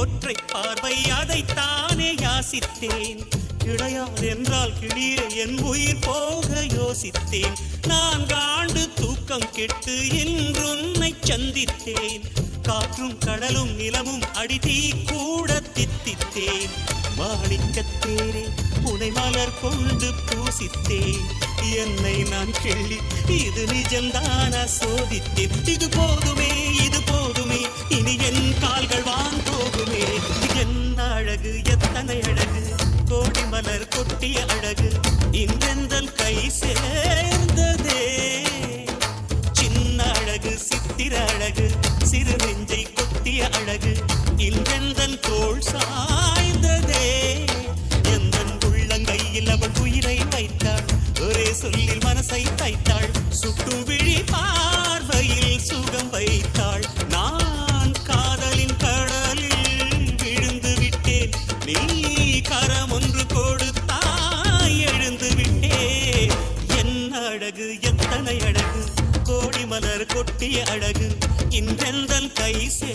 ஒற்றை பார்வை அதைத்தானே யாசித்தேன். கிடையாது என்றால் கிளியே என் உயிர் போக யோசித்தேன். நான் காண்டு தூக்கம் கெட்டு இன்றுன்னை சந்தித்தேன். காற்றும் கடலும் நிலமும் அடிதீ கூட தித்தித்தேன். மாணிக்கத்தேனே உனை மலர் கொண்டு பூசித்தேன். என்னை நான் கிள்ளி இது நிஜம்தானா சோதித்தேன். இது போதுமே இது போதுமே இனி என் கால்கள் வான் போகுமே. என்ன அழகு எத்தனை அழகு கோடி மலர் கொட்டிய அழகு இன்றெந்தல் கை சேர்ந்ததே. சின்ன அழகு சித்திர அழகு சிறு நெஞ்சை கொத்திய அழகு இன்றெந்தன் தோள் சாய்ந்ததே. எந்தன் உள்ளங்கையில் அவள் உயிரை வைத்தாள். ஒரே சொல்லில் மனசை தைத்தாள். சுட்டும் விழி பார்வையில் சுகம் வைத்தாள். நான் காதலின் கடலில் விழுந்து விட்டேன். நீ கரம் ஒன்று கொடுத்தாய் எழுந்து விட்டேன். என்ன அழகு எத்தனை அழகு கோடி மலர் கொட்டிய அழகு இன்றெந்தன் கை சே